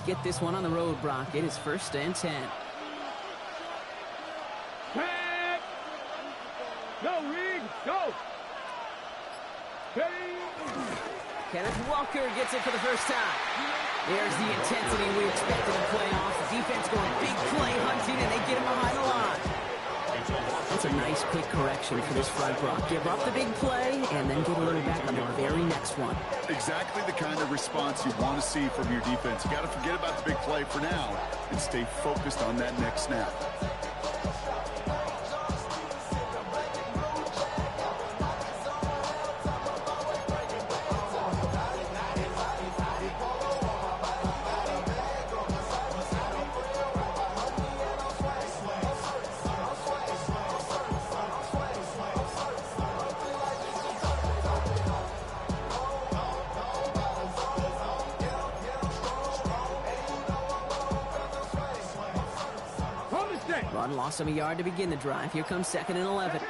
get this one on the road, Brock. It is 1st and 10. Go, Reed, go! Kenneth Walker gets it for the first time. There's the intensity we expected in playoffs. The defense going big play hunting, and they get him behind the line. That's a nice quick correction for this front, Brock. Give up the big play, and then get a little back on the very next one. Exactly the kind of response you want to see from your defense. You got to forget about the big play for now and stay focused on that next snap. Run lost him a yard to begin the drive. Here comes 2nd and 11.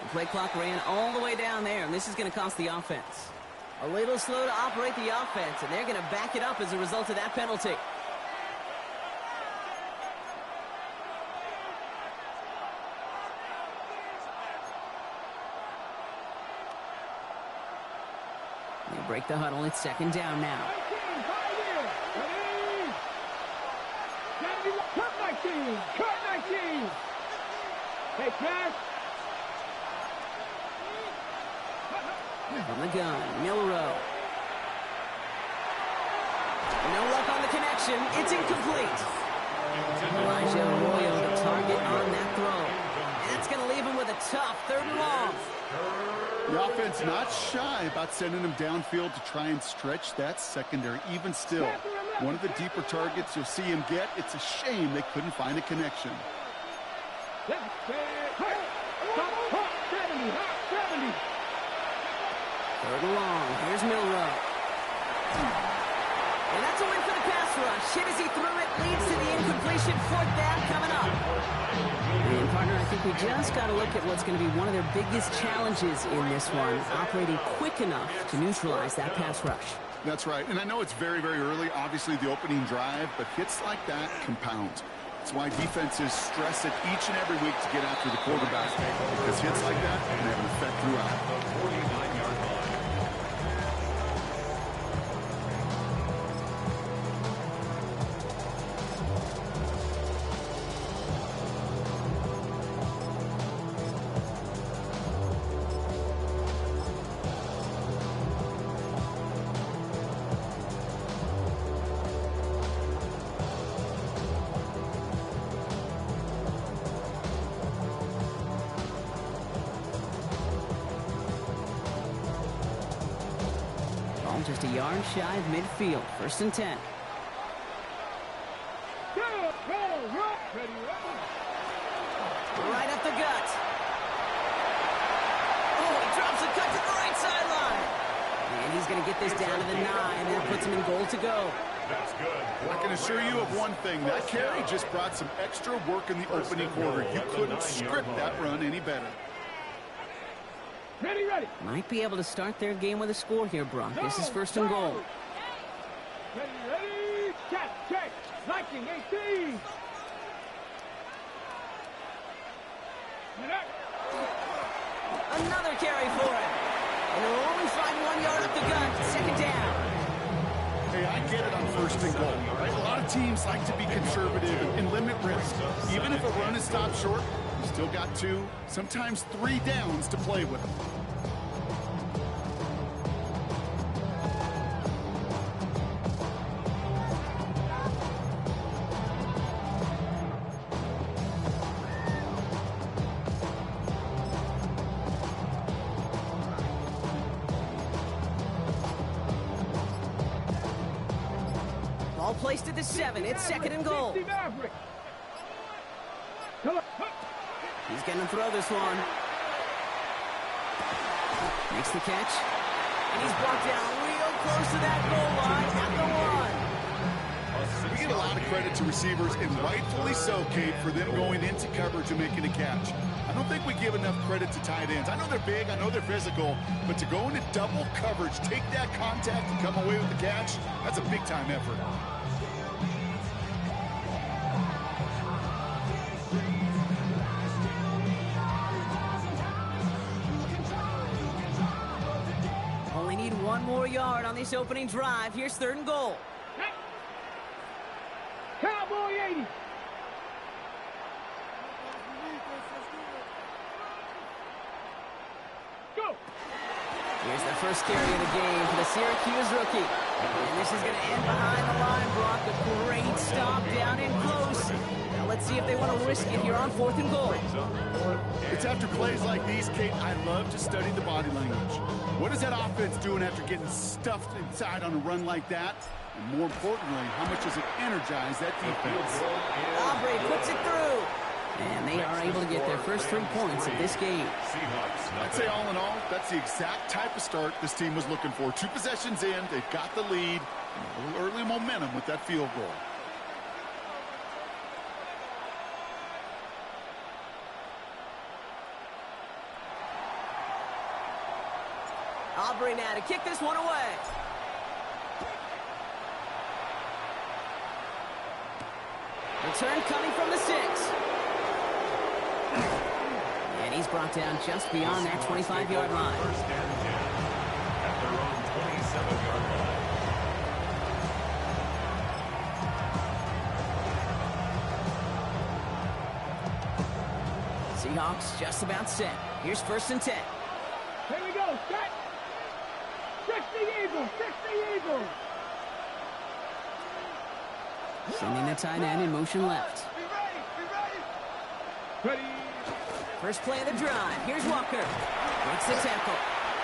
The play clock ran all the way down there, and this is going to cost the offense. A little slow to operate the offense, and they're going to back it up as a result of that penalty. They break the huddle. It's 2nd down now. Cut 19! Cut 19! Hey, pass! From the gun, Milrow. No luck on the connection. It's incomplete. Elijah Arroyo, the target on that throw. And that's going to leave him with a tough 3rd and long. The offense not shy about sending them downfield to try and stretch that secondary. Even still, one of the deeper targets you'll see him get. It's a shame they couldn't find a connection. 70. Third and long. Here's Milrow. And that's a win for the pass rush. Hit as he threw it. Leads to the incompletion. 4th down coming up. And, partner, I think we just got to look at what's going to be one of their biggest challenges in this one, operating quick enough to neutralize that pass rush. That's right. And I know it's very, very early, obviously the opening drive, but hits like that compound. That's why defenses stress it each and every week to get after the quarterback, because hits like that can have an effect throughout. 49-yard line. Just a yard shy of midfield. 1st and 10. Right up the gut. Oh, he drops a cut to the right sideline. And he's going to get this down to the 9. That puts him in goal to go. That's good. I can assure you of one thing. That carry just brought some extra work in the opening quarter. You couldn't script that run any better. Ready. Might be able to start their game with a score here, Brock. This is 1st and goal. Ready. Check. Liking 18. Another carry for it. And they'll only find 1 yard up the gut. 2nd down. Hey, I get it on 1st and goal, right? A lot of teams like to be conservative and limit risk. Even if a run is stopped short, you still got 2, sometimes 3 downs to play with. Ball placed at the 7. It's 2nd and goal. He's going to throw this one. Makes the catch. And he's brought down real close to that goal line at the 1. We get a lot of credit to receivers, and rightfully so, Kate, for them going into coverage and making a catch. I don't think we give enough credit to tight ends. I know they're big, I know they're physical, but to go into double coverage, take that contact, and come away with the catch, that's a big-time effort. Only need one more yard on this opening drive. Here's 3rd and goal. Cowboy 80. Go. Here's the first carry of the game for the Syracuse rookie. And this is going to end behind the line, Brock. A great stop down in close. Now let's see if they want to risk it here on 4th and goal. It's after plays like these, Kate, I love to study the body language. What is that offense doing after getting stuffed inside on a run like that? And more importantly, how much does it energize that defense? Aubrey puts it through. And they are able to get their first 3 points of this game. I'd say all in all, that's the exact type of start this team was looking for. 2 possessions in, they've got the lead, and a little early momentum with that field goal. Aubrey now to kick this one away. Return coming from the 6. And he's brought down just beyond that 25-yard line. First and 10 at their own 27-yard line. Seahawks just about set. Here's 1st and 10. Here we go. Set. 60 Eagles. 60 Eagles. Sending the tight end in motion left. Be ready. Be ready. Ready. First play of the drive. Here's Walker. Breaks the tackle.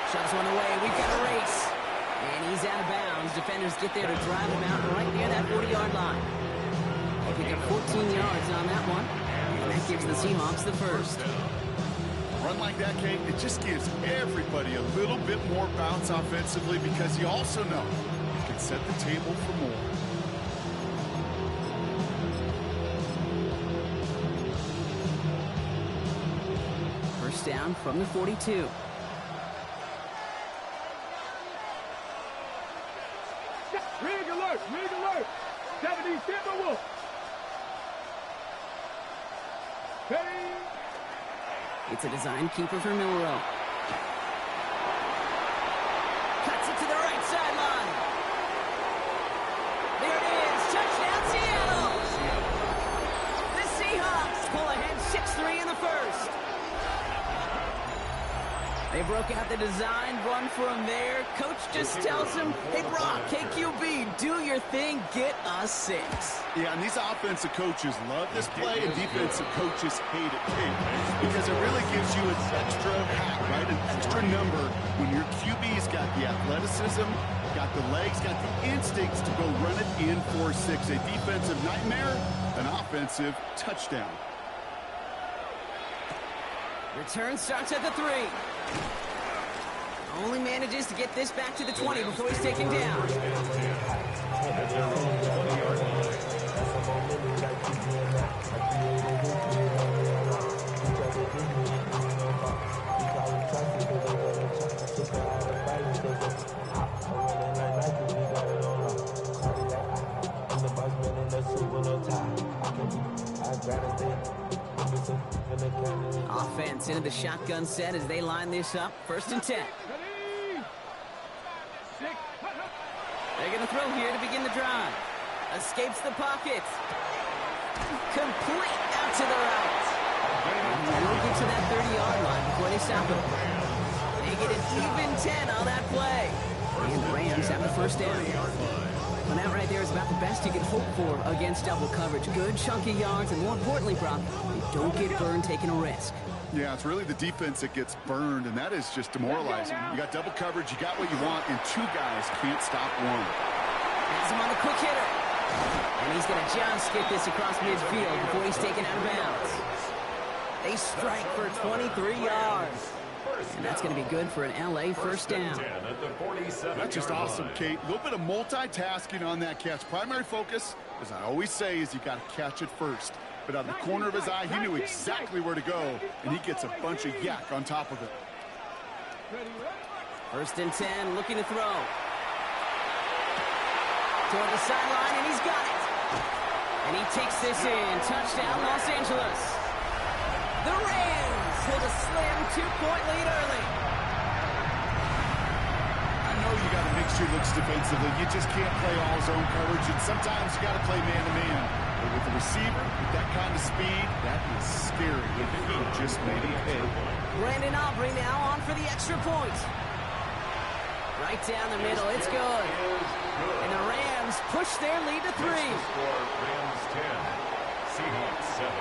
Shoves one away. We've got a race. And he's out of bounds. Defenders get there to drive him out right near that 40-yard line. They pick up 14 yards on that one. And that gives the Seahawks the first. A run like that, Kate, it just gives everybody a little bit more bounce offensively because you also know you can set the table for more. First down from the 42. Rig alert. Rig alert. 70 Timberwolves. Ready. It's a design keeper for Milrow. Cuts it to the right sideline. There it is. Touchdown, Seattle. The Seahawks pull ahead 6-3 in the first. They broke out the design run for him there. Coach just tells him, hey, Brock, KQB, do your thing, get us 6. Yeah, and these offensive coaches love this play, and defensive coaches hate it, too, because it really gives you an extra hat, right, an extra number when your QB's got the athleticism, got the legs, got the instincts to go run it in for 6. A defensive nightmare, an offensive touchdown. Return starts at the 3. Only manages to get this back to the 20 before he's taken down. Offense into the shotgun set as they line this up. 1st and 10. Ready. 6. They're going to throw here to begin the drive. Escapes the pocket. Complete out to the right. And they'll get to that 30-yard line before they stop him. They get an even 10 on that play. And the Rams have the first down. Well, that right there is about the best you can hope for against double coverage. Good chunky yards, and more importantly, Brock, you don't get burned taking a risk. Yeah, it's really the defense that gets burned, and that is just demoralizing. You got double coverage, you got what you want, and 2 guys can't stop one. Has him on the quick hitter. And he's going to just get this across midfield before he's taken out of bounds. They strike for 23 yards. And that's going to be good for an LA first down. That's just awesome, Kate. A little bit of multitasking on that catch. Primary focus, As I always say, is you got to catch it first. But out of the corner of his eye, he knew exactly where to go, and he gets a bunch of yak on top of it. First and 10, looking to throw. Toward the sideline, and he's got it. And he takes this in. Touchdown, Los Angeles. The Rams hold a slim 2-point lead early. I know you got to mix your looks defensively. You just can't play all zone coverage, and sometimes you got to play man-to-man. But with the receiver, with that kind of speed, that is scary. If he just made him pay. Brandon Aubrey now on for the extra point. Right down the middle, it's good. And the Rams push their lead to 3. Rams 10, Seahawks 7.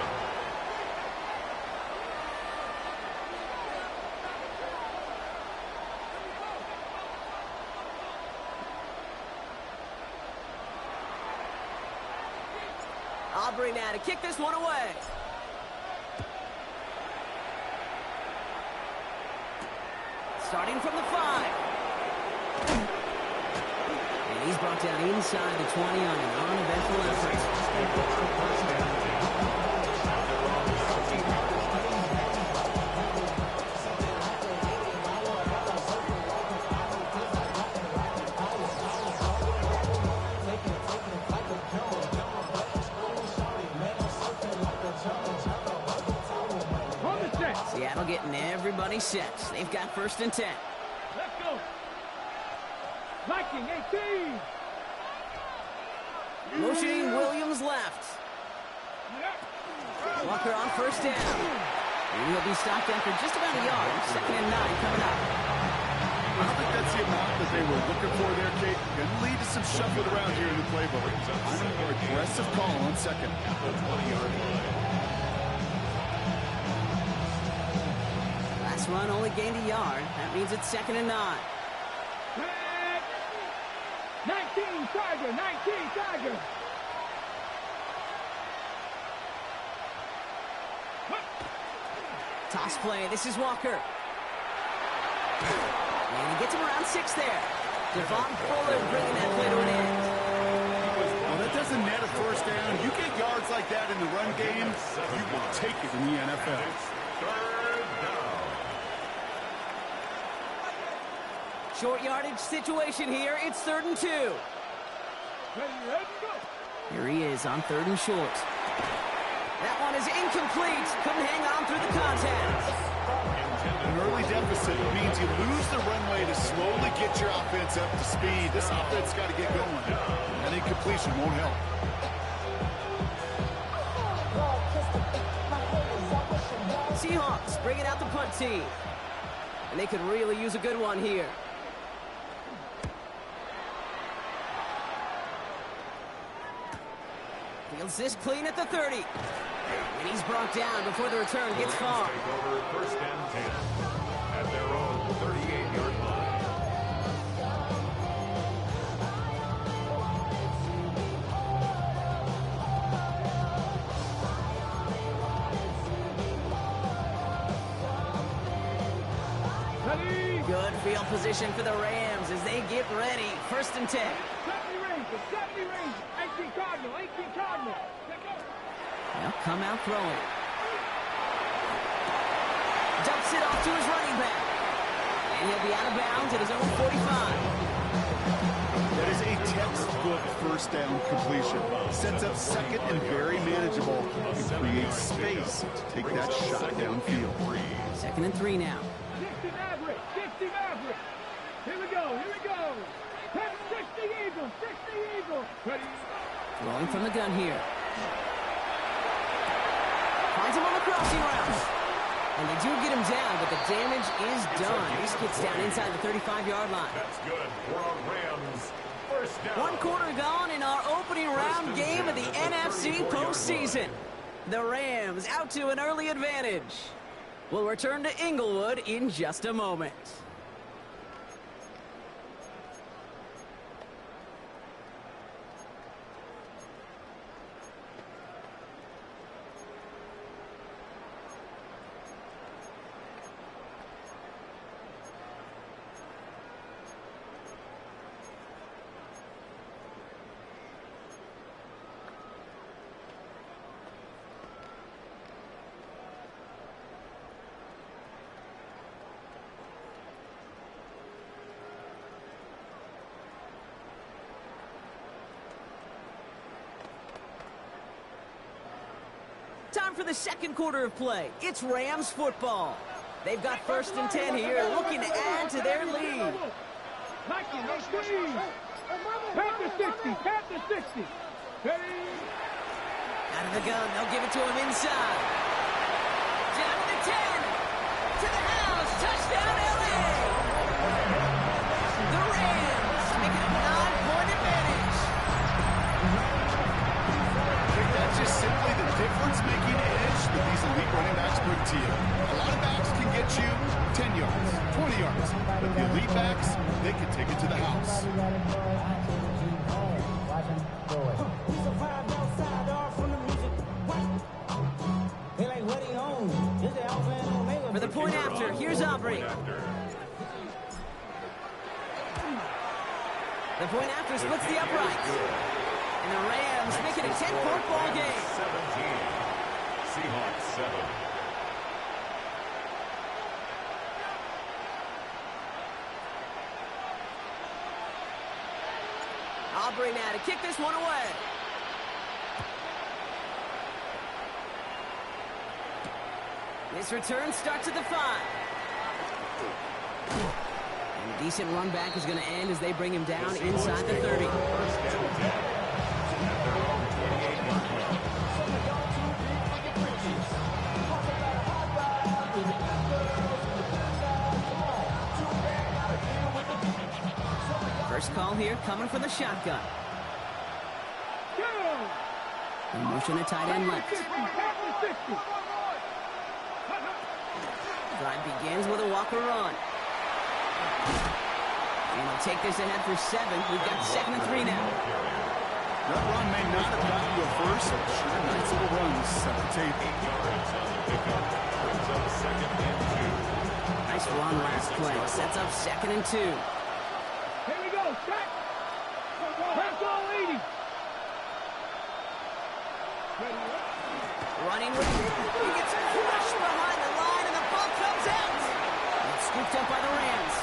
Aubrey now to kick this one away. Starting from the 5. And he's brought down inside the 20 on an uneventful effort. Seattle getting everybody set. They've got first and 10. Let's go. Viking 18. Motioning Williams left. Walker on first down. And he'll be stopped after just about a yard. Second and 9 coming up. I don't think that's the amount that they were looking for there, Kate. Going to lead to some shuffling around here in the playbook. I'm a more aggressive call on second. At the 20-yard line. Last run only gained a yard. That means it's second and 9. 19 Tiger, 19 Tiger. Toss play. This is Walker. And he gets him around 6 there. Devon Fuller bringing that play to an end. Well, that doesn't net a first down. You get yards like that in the run game, you will take it in the NFL. Third down. Short yardage situation here. It's 3rd and 2. Ready, go. Here he is on 3rd and short. That one is incomplete. Couldn't hang on through the contact. An early deficit means you lose the runway to slowly get your offense up to speed. This offense got to get going. That incompletion won't help. Seahawks bringing out the punt team. And they could really use a good one here. Fields this clean at the 30. And he's brought down before the return gets far. Take over first and 10 at their own 38-yard line. Ready. Good field position for the Rams as they get ready. First and 10. 70 range, 70 range. 18 Cardinal, 18 Cardinal. Let's go. They'll come out throwing. Dumps it off to his running back. And he'll be out of bounds at his own 45. That is a textbook first down completion. Sets up second and very manageable and creates space to take that shot downfield. 2nd and 3 now. 60 Maverick, 60 Maverick. Here we go, here we go. 60 Eagle, 60 Eagle. Ready. Throwing from the gun here. Finds him on the crossing route. And they do get him down, but the damage is done. This gets down inside the 35-yard line. That's good for our Rams. First down. 1 quarter gone in our opening round game of the NFC postseason. The Rams out to an early advantage. We'll return to Inglewood in just a moment. time for the second quarter of play. It's Rams football. They've got 1st and 10 here, looking to add to their lead. Nike, no squeeze. Pat the 60, pat the 60. Ready? Out of the gun, they'll give it to him inside. Down to the 10. To the house, touchdown LA. The Rams make it a 9-point advantage. I think that's just simply the difference-making edge that these elite running backs bring to you. A lot of backs can get you 10 yards, 20 yards, but the elite backs, they can take it to the house. For the point after, here's Aubrey. The point after splits the uprights. And the Rams make it a 10-point ball game. 17. Seahawks 7. Aubrey now to kick this one away. This return starts at the 5. And a decent run back is going to end as they bring him down inside the 30. First call here coming from the shotgun. In motion a tight end left. Drive begins with a Walker run. And he'll take this ahead for 7. We've got 2nd and 3 now. That run may not have gotten you a first, but sure, nice little run to set the tape. 8 yards on the pickup. Brings up 2nd and 2. Nice run last play. Sets up 2nd and 2. Here we go, check. Press all 80. Running with he gets crushed behind the line, and the ball comes out. It's scooped up by the Rams.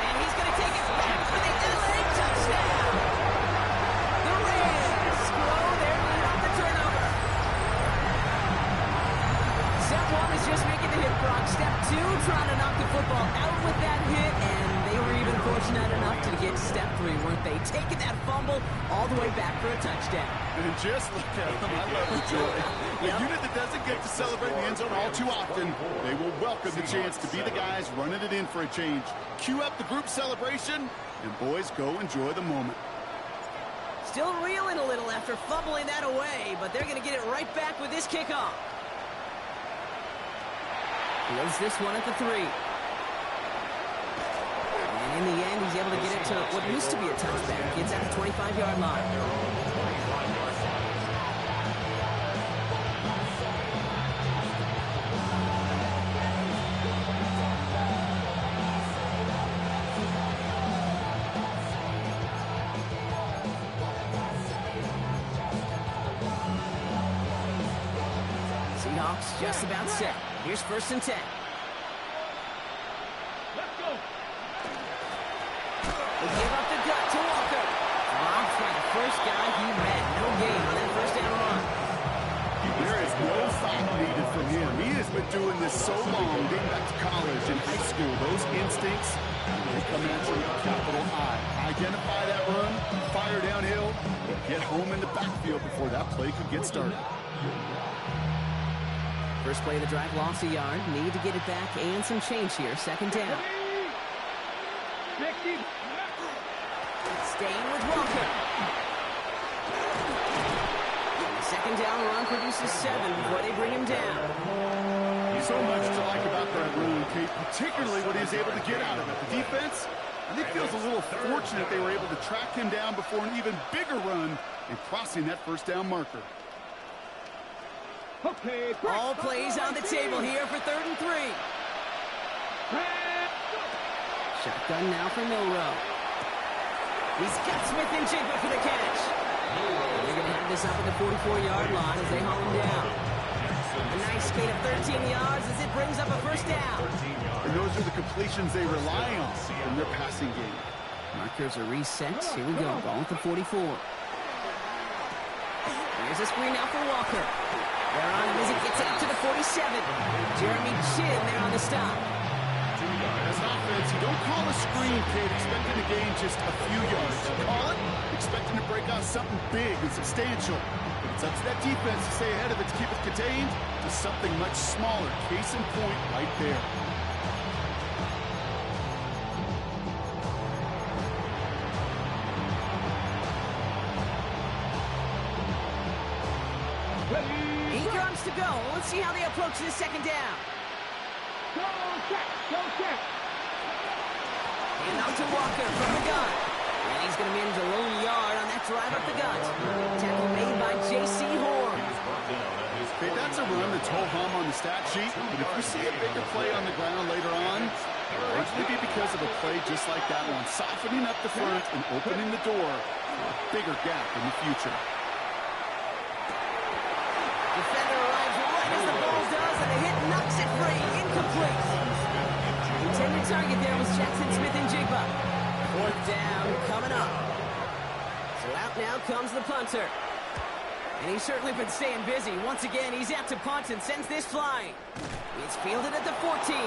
And he's going to take it back for the LA touchdown. The Rams grow their lead off the turnover. Step 1 is just making the hit, Brock. Step 2, trying to knock the football out with that hit, and they were even fortunate enough to get step 3, weren't they? Taking that fumble all the way back for a touchdown. And just look at them. I love the joy. A unit that doesn't get to celebrate in the end zone all too often, they will welcome the chance to be the guys running it in for a change. Cue up the group celebration, and boys, go enjoy the moment. Still reeling a little after fumbling that away, but they're going to get it right back with this kickoff. Loads this one at the 3. And in the end, he's able to get it to what used to be a touchback. Gets at the 25-yard line. Seahawks just about set. Here's 1st and 10. Let's go. They give up the gut to Walker. Dropped by the first guy he met. No gain on that 1st down run. There is no thought needed from him. He has been doing this so long, dating back to college and high school. Those instincts, they come at you with a capital I. Identify that run, fire downhill, get home in the backfield before that play could get started. First play of the drive, lost a yard. Need to get it back and some change here. 2nd down. 50. Staying with Walker. The 2nd down run produces 7 before they bring him down. So much to like about that run, Kate, particularly what he was able to get out of it. The defense, I think, feels a little fortunate they were able to track him down before an even bigger run and crossing that 1st down marker. Okay, All plays on the table here for 3rd and 3. Shotgun now for Milrow. He's got Smith in shape for the catch. They're going to have this up at the 44-yard line as they haul him down. A nice gain of 13 yards as it brings up a 1st down. And those are the completions they rely on in their passing game. Markers are reset. Here we go. Ball at the 44. Here's a screen now for Walker. They're on him as he gets out to the 47. Jeremy Chin there on the stop. As an offense, you don't call a screen, kid, expecting to gain just a few yards. You call it expecting to break off something big and substantial. But it's up to that defense to stay ahead of it, to keep it contained to something much smaller. Case in point right there. To go. Let's see how they approach this second down. Go check, go check. And out to Walker from the gun. And he's going to manage a lone yard on that drive up the gut. Tackle made by J.C. Horn. Okay, that's a run that's ho-hum on the stat sheet. But if we see a bigger play on the ground later on, it'll largely be because of a play just like that one, softening up the front and opening the door for a bigger gap in the future. Defender arrives right as the ball does, and the hit knocks it free. Incomplete. The intended target there was Jackson Smith-Njigba. Fourth down coming up. So out now comes the punter. And he's certainly been staying busy. Once again, he's out to punt and sends this flying. It's fielded at the 14.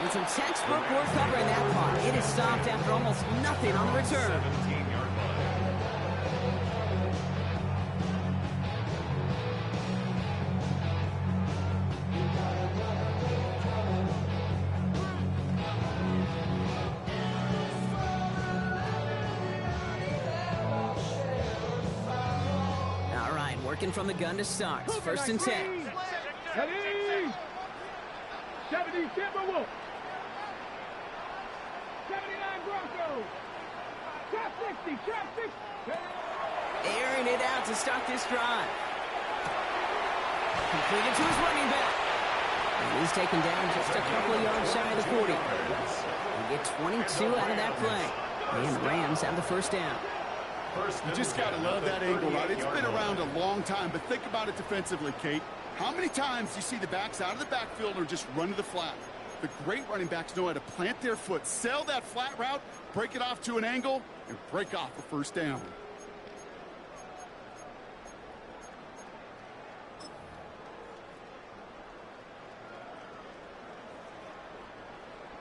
With some textbook work covering that punt. It is stopped after almost nothing on the return. 17-yard line. Working from the gun to start. First and 10. Ready? 70 Timberwolves. 79 Broncos. Trap 60, trap 60. Airing it out to start this drive. Completed to his running back. And he's taken down just a couple of yards shy of the 40. They get 22 out of that play. And the Rams have the first down. You just got to love that angle, right? It's been around a long time, but think about it defensively, Kate. How many times do you see the backs out of the backfield or just run to the flat? The great running backs know how to plant their foot, sell that flat route, break it off to an angle, and break off a first down.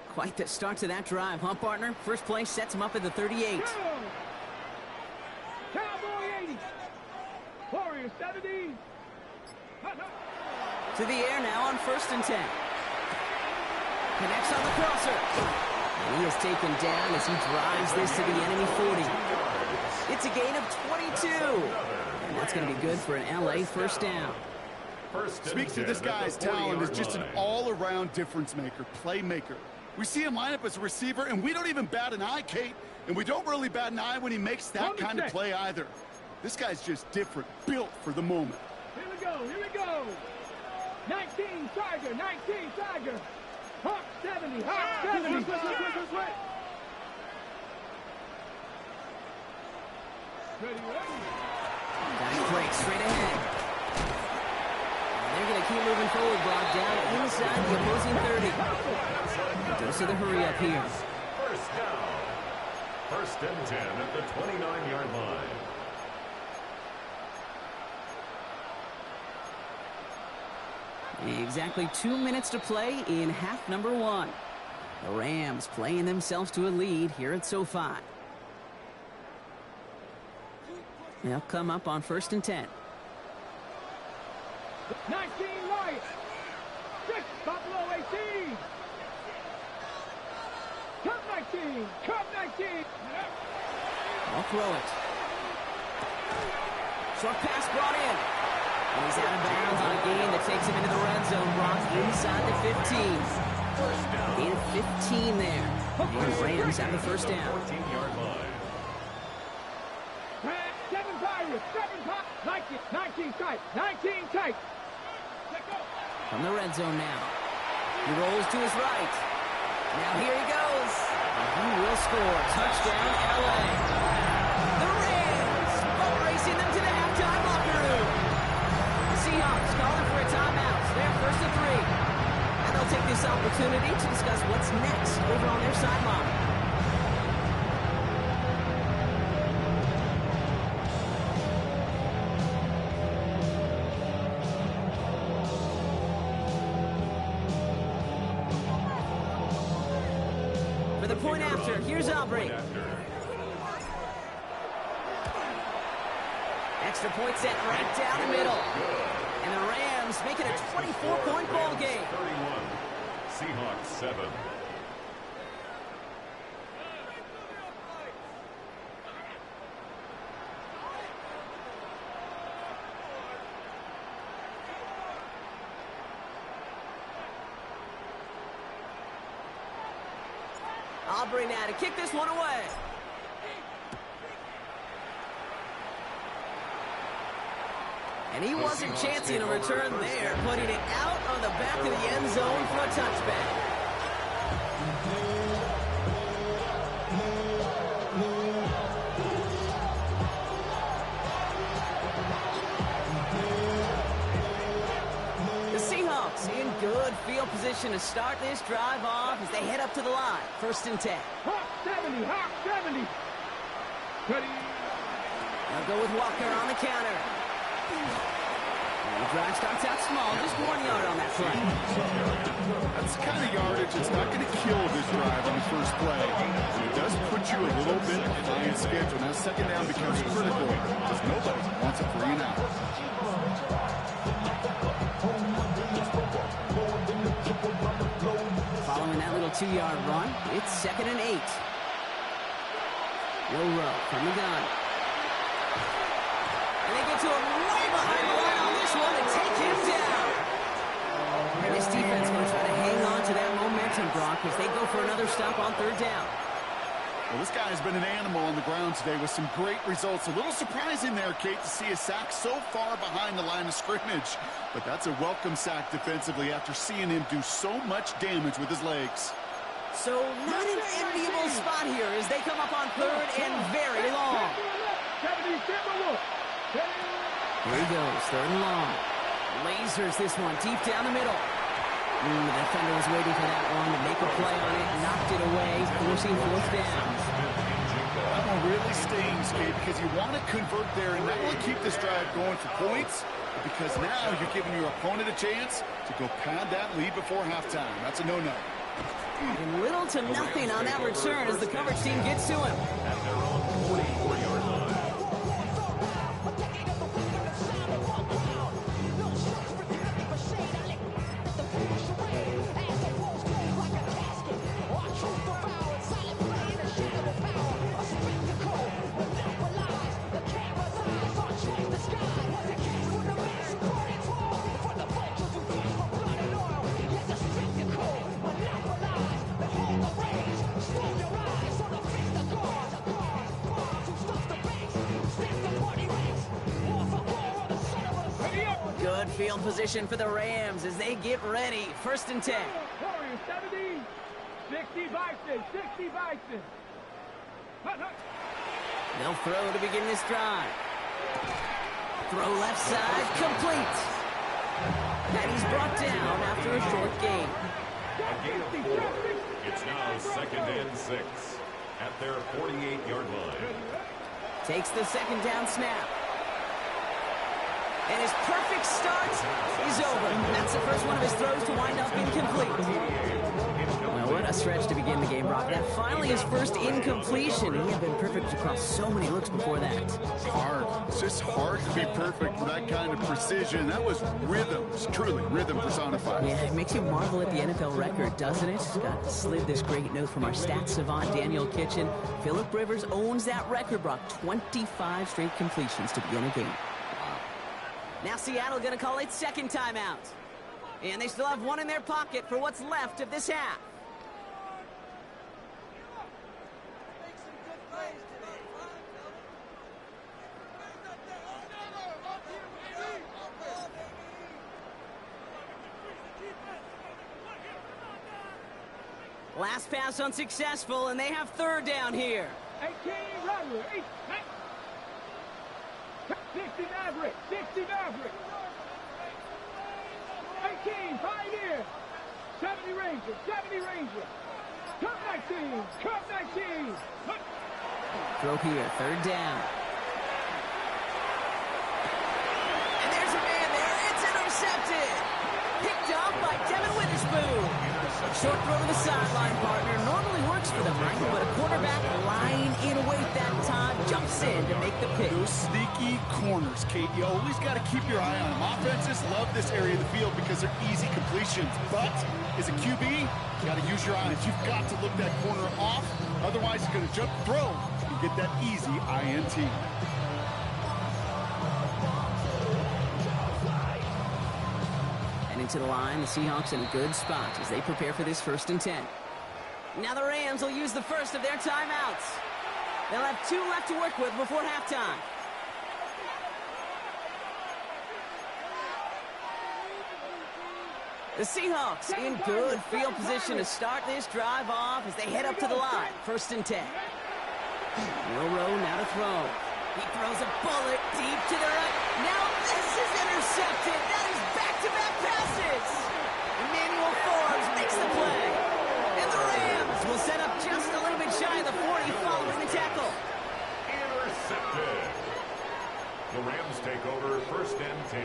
Quite the start to that drive, huh, partner? First play sets him up at the 38. Cowboy 80. Warrior 70. To the air now on first and 10. Connects on the crosser. And he is taken down as he drives this to the enemy 40. It's a gain of 22. And that's going to be good for an LA first down. Speaks to this guy's talent as just an all-around difference maker, playmaker. We see him line up as a receiver, and we don't even bat an eye, Kate. And we don't really bat an eye when he makes that kind of play either. This guy's just different, built for the moment. Here we go, here we go. 19 Tiger, 19 Tiger. Hawk 70, Hawk 70. Ready. Nice break straight ahead. And they're going to keep moving forward, block down inside the opposing 30. Goes to the hurry up here. First down. First and 10 at the 29-yard line. Exactly 2 minutes to play in half number one. The Rams playing themselves to a lead here at SoFi. They'll come up on first and 10. 19 Lions. 6 Buffalo 18. Come 19. Come 19. I'll throw it. Short pass brought in. And he's out of bounds on a gain that takes him into the red zone. Brock inside the 15. Gain of 15 there. And the Rams have the first down. 14-yard line. 7 Pirates. 7 Pirates. 19 tight. 19 tight. From the red zone now. He rolls to his right. Now here he goes. And he will score. Touchdown, LA. The Rams boat racing them to the halftime locker room. The Seahawks calling for a timeout. They're first and 3. And they'll take this opportunity to discuss what's next over on their sideline. Aubrey. Extra point set right down the middle. And the Rams make it a 24-point ball game. 31. Seahawks 7. Aubrey now to kick this one away. And he wasn't chancing a return there, putting it out on the back of the end zone for a touchback. The Seahawks in good field position to start this drive off as they head up to the line. 1st and 10. Hawk 70, Hawk 70. Ready. They'll go with Walker on the counter. The drive starts out small, just 1 yard on that play. That's the kind of yardage that's not going to kill this drive on the first play. It does put you a little bit behind schedule. Now, 2nd down becomes critical because nobody wants a 3 and out. Following that little 2-yard run, it's 2nd and 8. Low row from the gun. And they get to him way behind the line on this one and take him down. And this defense going to try to hang on to that momentum, Brock, as they go for another stop on 3rd down. Well, this guy has been an animal on the ground today with some great results. A little surprising there, Kate, to see a sack so far behind the line of scrimmage. But that's a welcome sack defensively after seeing him do so much damage with his legs. So not an enviable spot here as they come up on 3rd and very long. Here he goes, 3rd and long. Lasers this one deep down the middle. The defender was waiting for that one to make a play on it, knocked it away, forcing 4th down. That one really stings, Kate, because you want to convert there and not only keep this drive going for points, but because now you're giving your opponent a chance to go pad that lead before halftime. That's a no-no. And little to nothing on that return as the coverage team gets to him. At their own 44-yard line. Good field position for the Rams as they get ready. 1st and 10. Warriors 70, 60 Bison, 60 Bison. They'll throw to begin this drive. Throw left side, complete. And he's brought down after a short gain. A gain of 4. It's now 2nd and 6 at their 48-yard line. Takes the 2nd down snap. And his perfect start is over. That's the first one of his throws to wind up incomplete. Well, what a stretch to begin the game, Brock. That finally his first incompletion. He had been perfect across so many looks before that. It's hard. It's just hard to be perfect with that kind of precision. That was rhythm. It's truly rhythm personified. Yeah, it makes you marvel at the NFL record, doesn't it? Got slid this great note from our stats savant, Daniel Kitchen. Phillip Rivers owns that record, Brock. 25 straight completions to begin a game. Now Seattle going to call its 2nd timeout. And they still have one in their pocket for what's left of this half. Last pass unsuccessful, and they have 3rd down here. 18 Rattler, 60 Maverick, 60 Maverick. 18 Pioneer, 70 Ranger, 70 Ranger. Cup 19, Cup 19. Throw here, 3rd down. And there's a man there. It's intercepted. Picked up by Devin Witherspoon. Short throw to the sideline, partner. Normally works for them, right? But a quarterback lying in wait that time jumps in to make the pick. Those sneaky corners, Kate, you always got to keep your eye on them. Offenses love this area of the field because they're easy completions. But as a QB, you got to use your eyes. You've got to look that corner off. Otherwise, you're going to jump, throw, and get that easy INT. To the line, the Seahawks in a good spot as they prepare for this 1st and 10. Now the Rams will use the first of their timeouts. They'll have 2 left to work with before halftime. The Seahawks in good field position to start this drive off as they head up to the line. 1st and 10. Rowe now to throw. He throws a bullet deep to the right. Now this is intercepted. That is back-to-back passes. Emmanuel Forbes makes the play. And the Rams will set up just a little bit shy of the 40 following the tackle. Intercepted. The Rams take over 1st and 10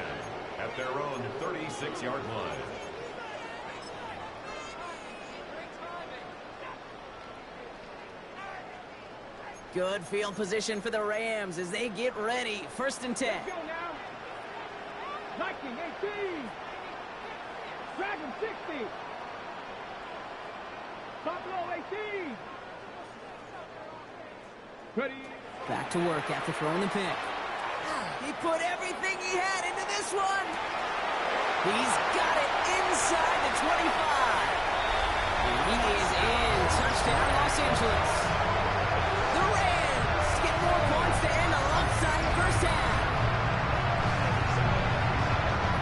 at their own 36-yard line. Good field position for the Rams as they get ready. 1st and 10. Let's go now. Viking 18. Dragon 60. Buffalo 18. Ready. Back to work after throwing the pick. He put everything he had into this one. He's got it inside the 25. And he is in. Touchdown, Los Angeles. The Rams get more points to end a lopsided 1st half.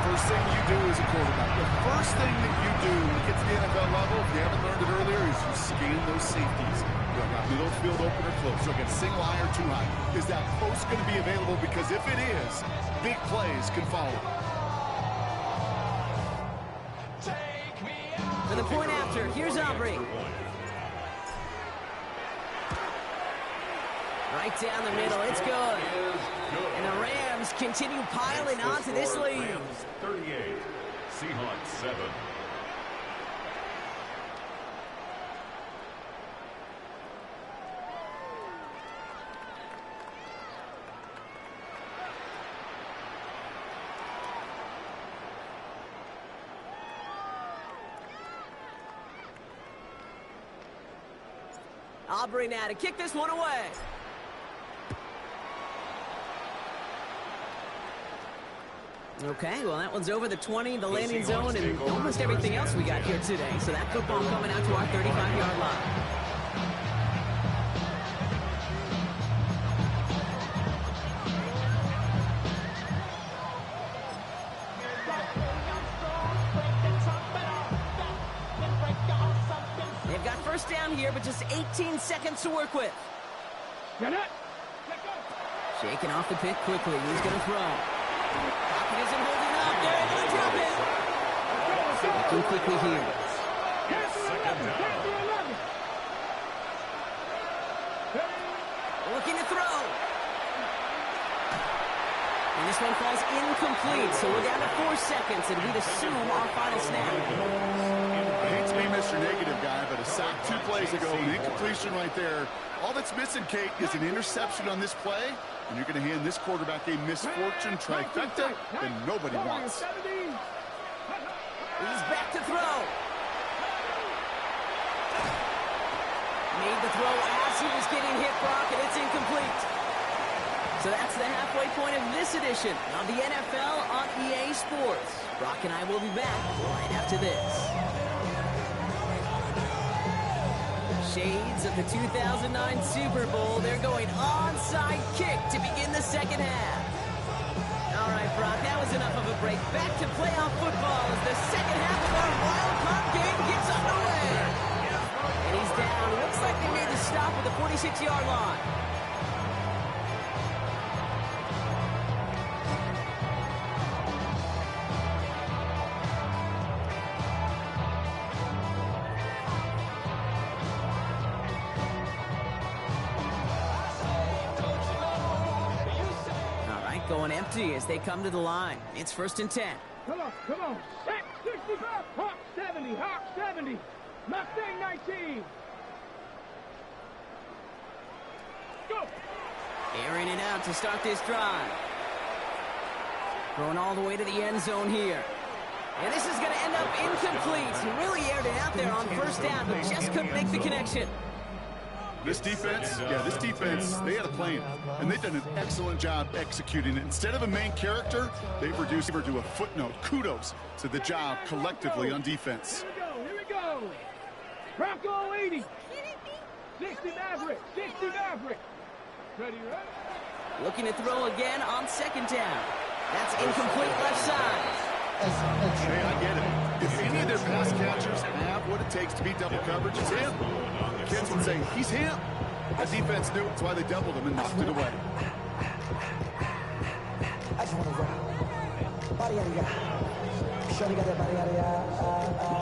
First thing you do as a quarterback, the first thing that you do when you get to the NFL level, if you haven't learned it earlier, is you scan those safeties. You'll got middle field open or close. You'll get single high or too high. Is that post going to be available? Because if it is, big plays can follow. For the point after, here's Aubrey. Right down the middle, it's good. And the Rams continue piling onto this lead. Rams 38, Seahawks 7. Aubrey now to kick this one away. Okay, well, that one's over the 20, the landing zone, and almost everything else we got here today. So that football coming out to our 35-yard line. They've got 1st down here, but just 18 seconds to work with. Shaking off the pick quickly. He's going to throw. Pocket isn't holding up. They're able to drop it. Looking quickly here. Looking to throw. And this one falls incomplete, so we're down to 4 seconds, and we'd assume our final snap. I hate to be Mr. Negative guy, but a sack 2 plays ago, an incompletion right there. All that's missing, Kate, is an interception on this play, and you're going to hand this quarterback a misfortune trifecta that nobody wants. He's back to throw. Made the throw as he was getting hit, Brock, and it's incomplete. So that's the halfway point of this edition of the NFL on EA Sports. Brock and I will be back right after this. Shades of the 2009 Super Bowl. They're going onside kick to begin the 2nd half. All right, Brock, that was enough of a break. Back to playoff football as the 2nd half of our wild card game gets underway. And he's down. Looks like they made the stop at the 46-yard line. Going empty as they come to the line. It's 1st and 10. Come on. 65. Hawk 70. Hawk 70. Mustang 19. Go. Airing it out to start this drive. Going all the way to the end zone here. And this is going to end up incomplete. He really aired it out there on first down, but just couldn't make the connection. This defense, they had a plan, and they've done an excellent job executing it. Instead of a main character, they've reduced her to a footnote. Kudos to the job collectively on defense. Here we go. Bronco 80. 60 Maverick. 60 Maverick. Ready, right? Looking to throw again on second down. That's incomplete left side. Hey, I get it. If any of their pass catchers have what it takes to beat double coverage, it's him. Kids would say, he's him. The defense knew it. That's why they doubled him and knocked it away.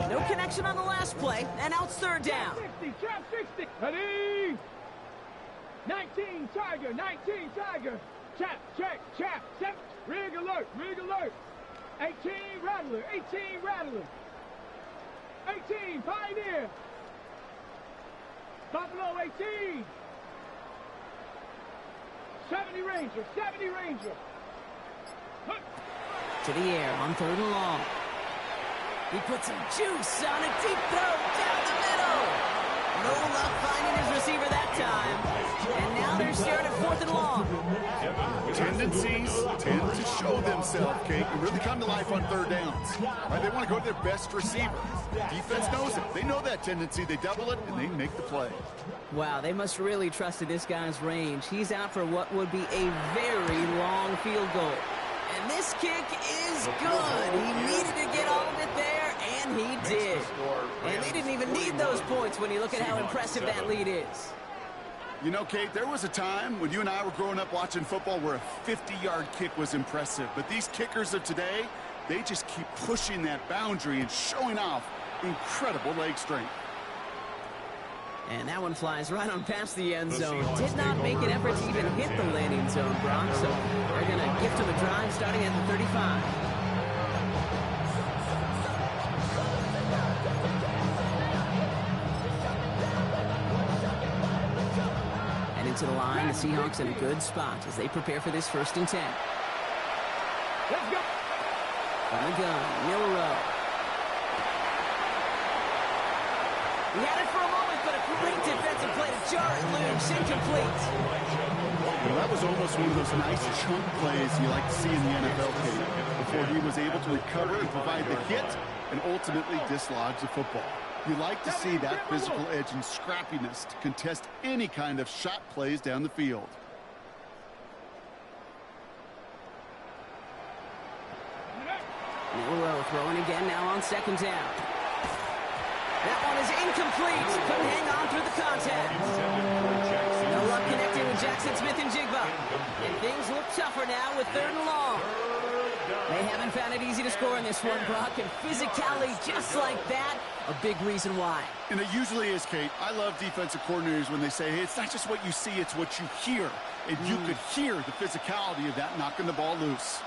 No connection on the last play, and now it's third down. 60, trap 60. Ready? 19 Tiger, 19 Tiger. Chap, check, chap, chap. Rig alert, rig alert. 18 Rattler, 18 Rattler. 18 Pioneer. Buffalo 18. 70 Ranger, 70 Ranger. To the air on third and long. He put some juice on a deep throw down the middle. No luck finding his receiver that time. And now they're staring at fourth and long. Tendencies tend to show themselves, Kate, and really come to life on third downs. Right? They want to go to their best receiver. Defense knows it. They know that tendency. They double it, and they make the play. Wow, they must really trust in this guy's range. He's out for what would be a very long field goal. And this kick is good. He needed to get all of it there, and he did. And they didn't even need those points when you look at how impressive that lead is. You know, Kate, there was a time when you and I were growing up watching football where a 50-yard kick was impressive. But these kickers of today, they just keep pushing that boundary and showing off incredible leg strength. And that one flies right on past the end zone. Did not make an effort to even hit the landing zone, Brock. So they're going to gift him a drive starting at the 35. Heading to the line, the Seahawks in a good spot as they prepare for this 1st and 10. Let's go. On the gun, Milrow. He had it for a moment, but a great defensive play to jar it loose, incomplete. Well, that was almost one of those nice chunk plays you like to see in the NFL, Kate, before he was able to recover and provide the hit and ultimately dislodge the football. You like to see that physical edge and scrappiness to contest any kind of shot plays down the field. Milrow throwing again now on second down. That one is incomplete. Couldn't hang on through the contact. No luck connecting with Jackson Smith and Jigba. And things look tougher now with third and long. They haven't found it easy to score in this one, Brock. And physicality just like that, a big reason why. And it usually is, Kate. I love defensive coordinators when they say, hey, it's not just what you see, it's what you hear. And you could hear the physicality of that knocking the ball loose.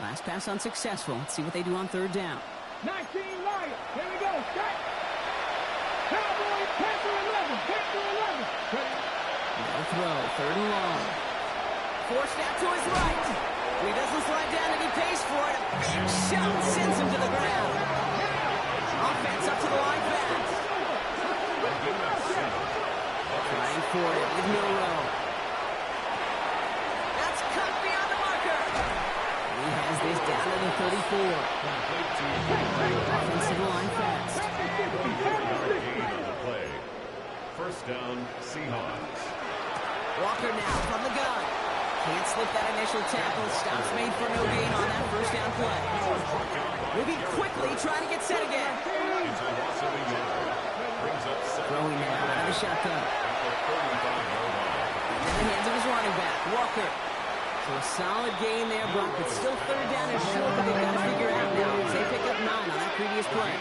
Last pass unsuccessful. Let's see what they do on third down. 19 Lions. Here we go. Set. Cowboys. Panther 11. Panther 11. No throw. Third and long. Forced out to his right. He doesn't slide down and he pays for it. A big shot sends him to the ground. Offense up to the line fast. Trying for it with Milrow. That's cut beyond the marker. He has this down to the 34. Offensive line fast. First down, Seahawks. Walker now from the gun. Can't slip that initial tackle. Stops made for no gain on that first down play. Moving quickly, trying to get set again. Throwing now out of the shotgun. And in the hands of his running back, Walker. So a solid gain there, Brock, but still third down and short that they've got to figure out now as they pick up 9 on that previous play.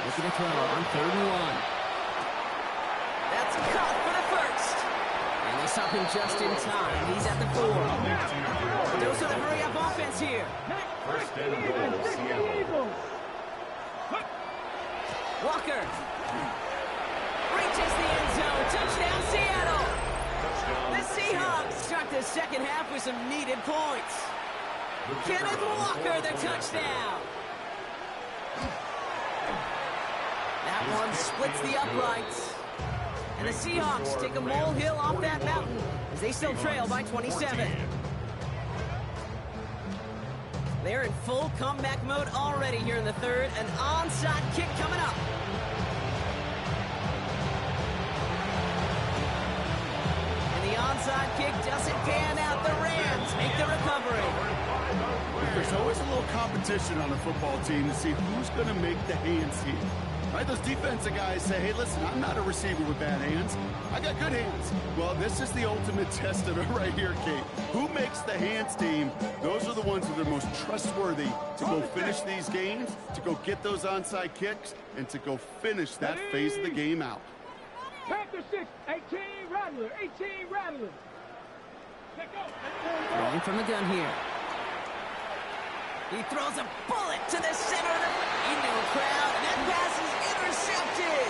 Looking to throw on third and long. That's caught for the first. And they stop him just in time. He's at the 4. Those are the hurry-up offense here. First and goal, Seattle. Walker. Reaches the end zone. Touchdown, Seattle. The Seahawks start the second half with some needed points. Kenneth Walker, the touchdown. That one splits the uprights. And the Seahawks take a molehill off that mountain as they still trail by 27. They're in full comeback mode already here in the third. An onside kick coming up. And the onside kick doesn't pan out. The Rams make the recovery. There's always a little competition on a football team to see who's going to make the hands team. Right, those defensive guys say, hey, listen, I'm not a receiver with bad hands. I got good hands. Well, this is the ultimate test of it right here, Kate. Who makes the hands team? Those are the ones that are most trustworthy to go finish these games, to go get those onside kicks, and to go finish that phase of the game out. Panther 6, 18 Rattler, 18 Rattler. Rolling from the gun here. He throws a bullet to the center of the indoor crowd, and that pass is intercepted.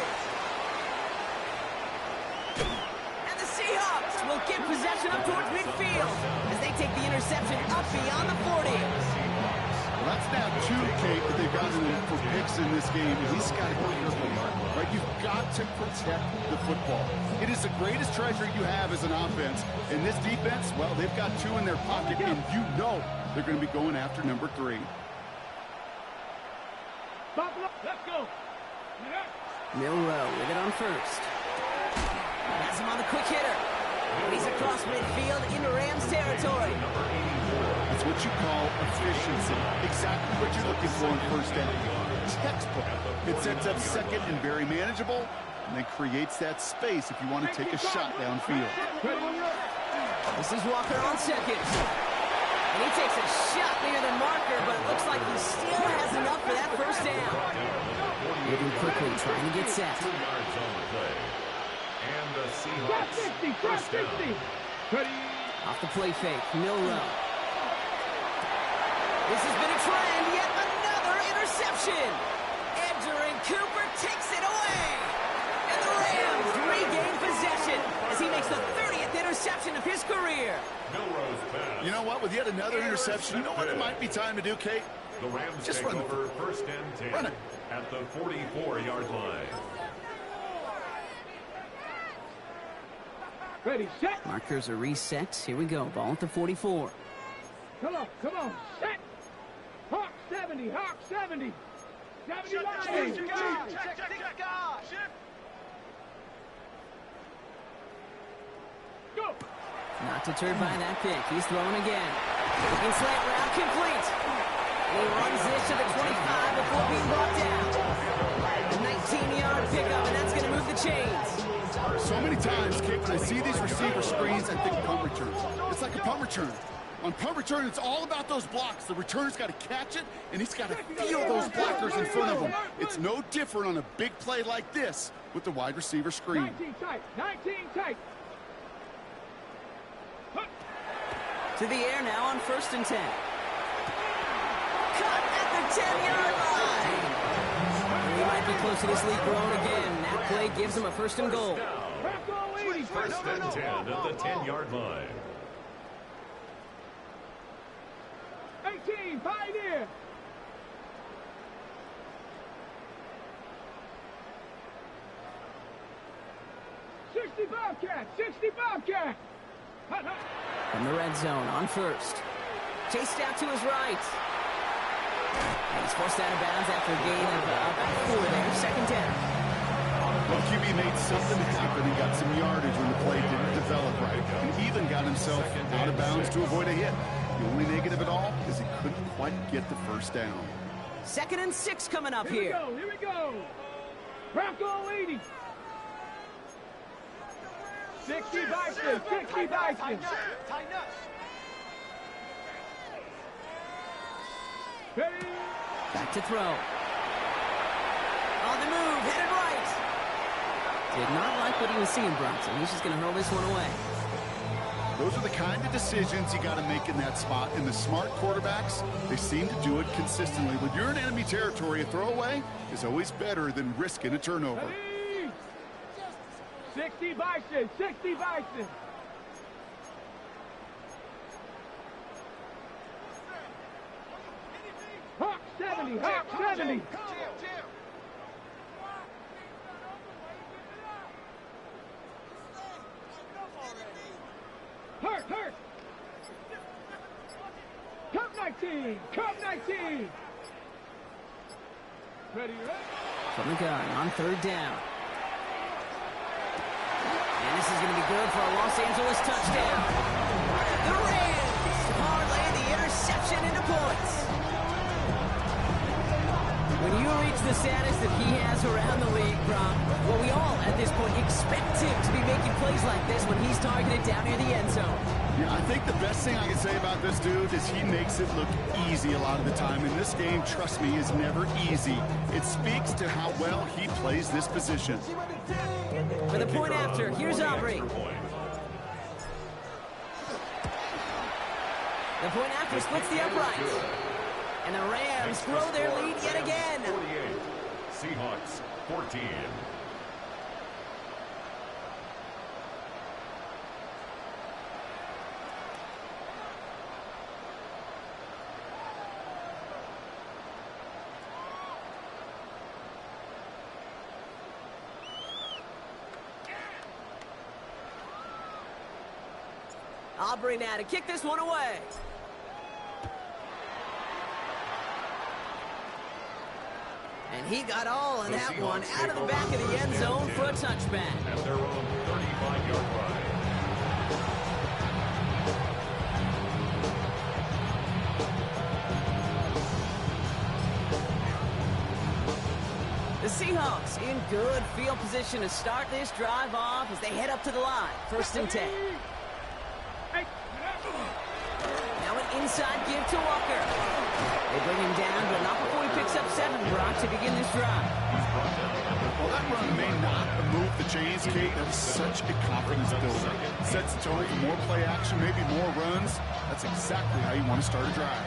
And the Seahawks will get possession up towards midfield as they take the interception up beyond the 40. Well, that's now 2, Kate, that they've gotten for picks in this game, and he's got to go careful. Right? You've got to protect the football. It is the greatest treasure you have as an offense. And this defense, well, they've got 2 in their pocket, and you know they're going to be going after number 3. Buffalo, let's go. Milrow with it on first. Has him on the quick hitter. And he's across midfield into Rams territory. That's what you call efficiency. Exactly what you're looking for in first down. Textbook. It sets up second and very manageable, and then creates that space if you want to take a shot downfield. This is Walker on second. And he takes a shot near the marker, but it looks like he still has enough for that first down. Moving quickly, trying to get set. 2 yards on the play. And the Drop Seahawks 50, drop first down. 50. Ready. Off the play fake, Milrow. This has been a trend, yet another interception. Edger and Cooper takes it away. And the Rams regain possession as he makes the 30th interception of his career. Milrow's pass. You know what? With yet another interception, you know what it might be time to do, Kate? The Rams Just take run the over first and 10 Run it. at the 44-yard line. Ready, set. Markers are reset. Here we go. Ball at the 44. Come on, set. Hawk 70, Hawk 70. 70 line. Go. Not deterred by that pick. He's throwing again. Looking slant route complete. And he runs this to the 25 before being brought down. A 19-yard pickup, and that's going to move the chains. So many times, Kate, when I see these receiver screens, I think punt return. It's like a punt return. On punt return, it's all about those blocks. The returner's got to catch it, and he's got to feel those blockers in front of him. It's no different on a big play like this with the wide receiver screen. 19 tight, 19 tight. To the air now on first and 10. Cut at the 10-yard line. He might be close to this lead growing again. That play gives him a first and goal. First and 10 at the 10-yard line. 18, Pioneer. Bobcat, 60 Bobcat. From the red zone on first. Chased out to his right. And he's forced out of bounds after a gain of about 4 there. Second down. Well, QB made something happen and got some yardage when the play didn't develop right. And even got himself out of bounds to avoid a hit. The only negative at all is he couldn't quite get the first down. 2nd and 6 coming up here. Here we go. Bronco 80. 60 Bison, 60 Bison. Ready? Back to throw. On the move, headed right. Did not like what he was seeing, Bronson. He's just going to hurl this one away. Those are the kind of decisions you got to make in that spot. And the smart quarterbacks, they seem to do it consistently. When you're in enemy territory, a throwaway is always better than risking a turnover. 60 Bison, 60 Bison. Hawk 70, Hawk 70. Hurt. Cup 19, Cup 19. Ready? From the gun on third down. And this is going to be good for a Los Angeles touchdown. The Rams parlay the interception into points. When you reach the status that he has around the league, Brock, well, we all at this point expect him to be making plays like this when he's targeted down near the end zone. Yeah, I think the best thing I can say about this dude is he makes it look easy a lot of the time. And this game, trust me, is never easy. It speaks to how well he plays this position. For the point after, here's Aubrey. The point after splits the uprights. And the Rams grow their lead yet again. 48. Seahawks 14. Aubrey now to kick this one away. And he got all of that one out of the back of the end zone for a touchback. At their own 35-yard line. The Seahawks in good field position to start this drive off as they head up to the line. 1st and 10. Now an inside give to Walker. They bring him down, but not before he picks up 7, Brock, to begin this drive. Well, that run may not move the chains, Kate. That's such a confidence builder. Sets the tone for more play action, maybe more runs. That's exactly how you want to start a drive.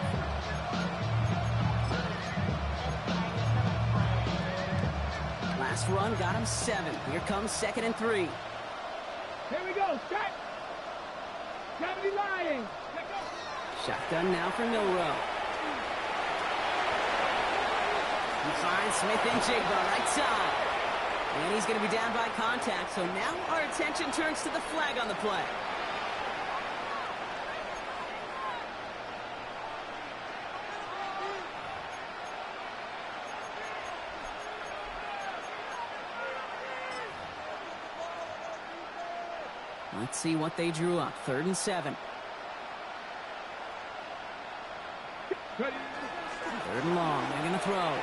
Last run got him 7. Here comes 2nd and 3. Here we go, set. 70 Lions. Shotgun now for Milrow. He finds Smith and Jigba right side. And he's going to be down by contact, so now our attention turns to the flag on the play. Let's see what they drew up. 3rd and 7. 3rd and long. They're going to throw.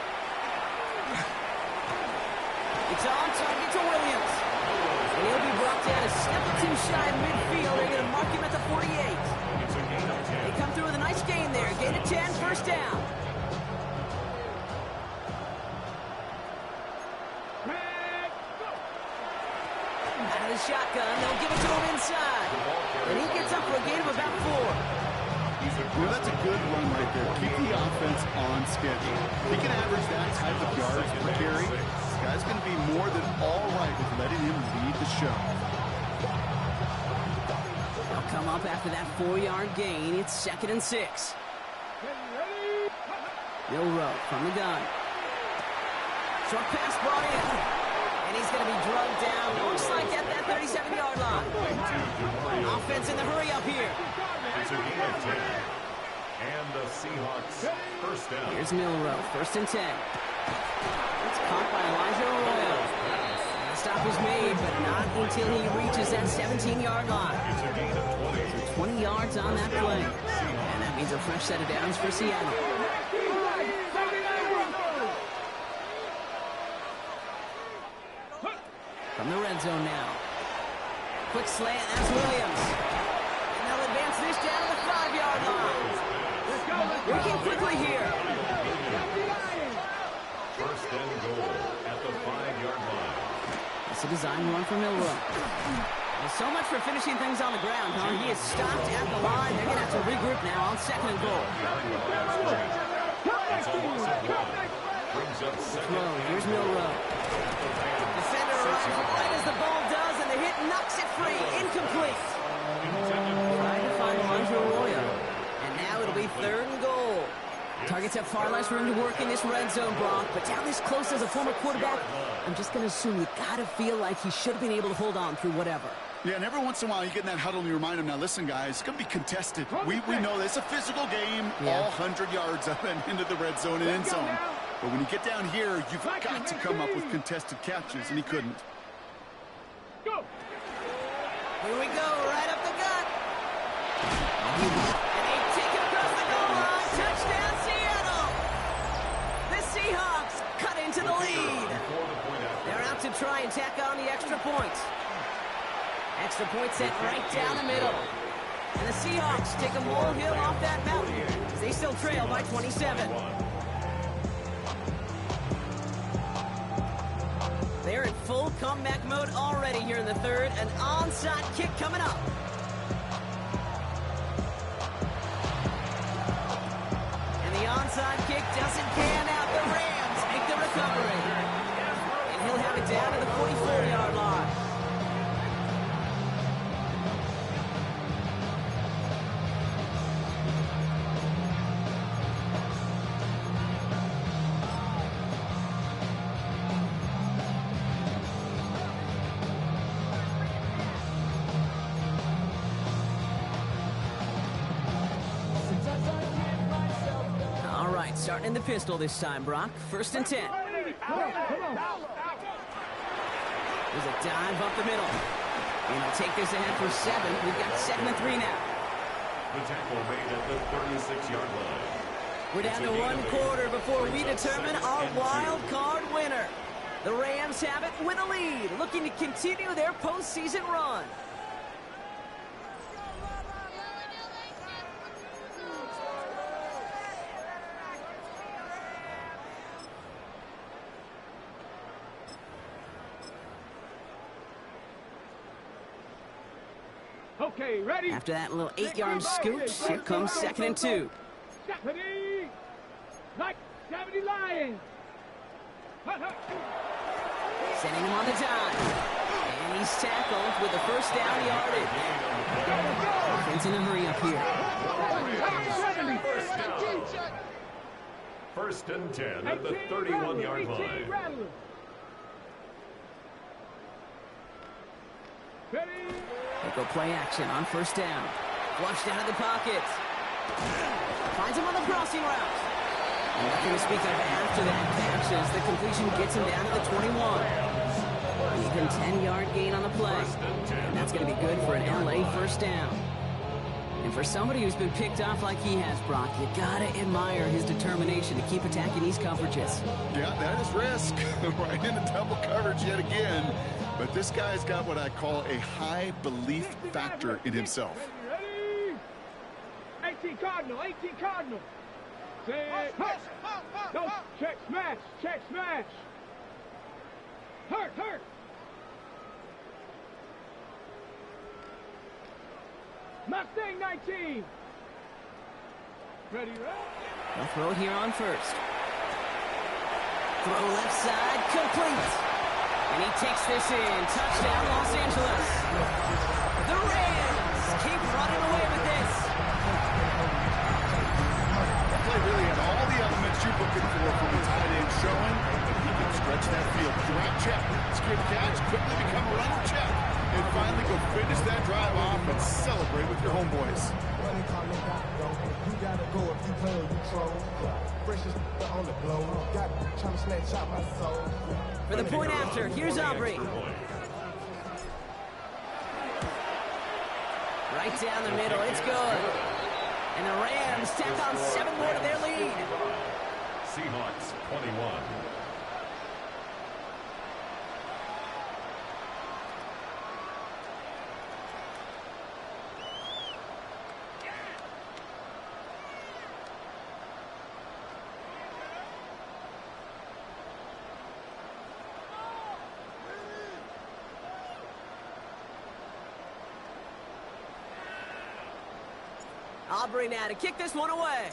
It's on target to Williams. And he'll be brought down a step or two shy of midfield. They're going to mark him at the 48. They come through with a nice gain there. Gain of 10, 1st down. Out of the shotgun, they'll give it to him inside. And he gets up for a gain of about 4. Well, that's a good run right there. Keep the offense on schedule. He can average that type of yards per carry. This guy's going to be more than all right with letting him lead the show. They'll come up after that 4-yard gain. It's 2nd and 6. Milrow from the gun. Short pass brought in. And he's going to be drugged down. Looks like at that 37-yard line. Offense in the hurry up here. It's a gain of 10. And the Seahawks 1st down. Here's Milrow, 1st and 10. It's caught by Elijah Arroyo. The stop was made, but not until he reaches that 17-yard line. It's a gain of 20. So 20 yards on that play. And that means a fresh set of downs for Seattle. From the red zone now. Quick slant, that's Williams. And they'll advance this down to the 5-yard line. Working quickly here. 1st and goal at the 5-yard line. It's a design run for Milrow. Well, so much for finishing things on the ground, huh? He is stopped at the line. They're going to have to regroup now on second and goal. Throw. Here's Milrow. Defender runs right as the ball does, and the hit knocks it free. Incomplete. Trying to find Alonzo Arroyo. And now it'll be third and goal. Targets have far less room to work in this red zone, Brock. But down this close as a former quarterback, I'm just going to assume you got to feel like he should have been able to hold on through whatever. Yeah, and every once in a while you get in that huddle and you remind him, now listen, guys, it's going to be contested. We know this. It's a physical game, all 100 yards up and into the red zone and end zone. But when you get down here, you've got to come up with contested catches, and he couldn't. Go! Here we go, right up the gut. And they take it across the goal line. Touchdown, Seattle! The Seahawks cut into the lead. They're out to try and tack on the extra point. Extra point set right down the middle. And the Seahawks take a molehill off that mountain as they still trail by 27. They're in full comeback mode already here in the third. An onside kick coming up. And the onside kick doesn't pan out. The Rams make the recovery. And he'll have it down to the 44-yard line. Starting in the pistol this time, Brock. First and 10. There's a dive up the middle. And he'll take this ahead for 7. We've got 2nd and 3 now. The tackle made at the 36-yard line. We're down to 1 quarter before we determine our wild card winner. The Rams have it with a lead, looking to continue their postseason run. Okay, ready? After that little 8-yard scoot, here comes 2nd and 2. Stephanie! Like 70 Lions! Sending him on the dive. And he's tackled with the first down yardage. Offense in a hurry up here. First and 10 at the 31-yard line. They go play action on first down. Flushed out of the pocket. Finds him on the crossing route. Nothing to speak of after that catch as the completion gets him down to the 21. An even 10-yard gain on the play. And that's going to be good for an LA first down. And for somebody who's been picked off like he has, Brock, you got to admire his determination to keep attacking these coverages. Yeah, that is risk. Right into double coverage yet again. But this guy's got what I call a high belief factor in himself. Ready? 18 Cardinal, 18 Cardinal. Set, hurt. No, check, smash, check, smash. Hurt, hurt. Mustang 19. Ready, right? They'll throw it here on first. Throw left side, complete. And he takes this in. Touchdown, Los Angeles. The Rams keep running away with this. That play really had all the elements you're looking for from the tight end showing. He can stretch that field. Direct check. Skip catch. Quickly become a runner check. And finally go finish that drive off and celebrate with your homeboys. You gotta go if you play or you troll. Precious on the blow. Got trying to snatch out my soul. For the point after, here's Aubrey. Right down the middle, it's good. And the Rams tack on 7 more to their lead. Seahawks 21. Aubrey now to kick this one away.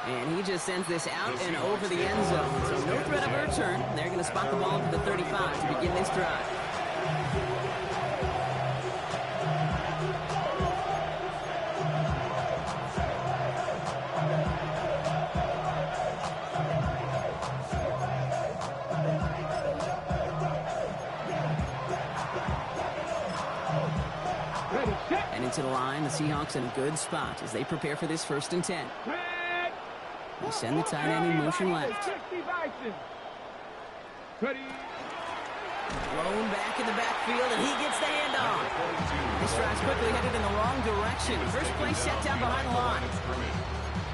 And he just sends this out and over the end zone. So no threat of a return. They're going to spot the ball to the 35 to begin this drive. And into the line, the Seahawks in a good spot as they prepare for this 1st and 10. They send the tight end in motion left. Thrown back in the backfield, and he gets the handoff. This drive's quickly headed in the wrong direction. First play set down behind the line.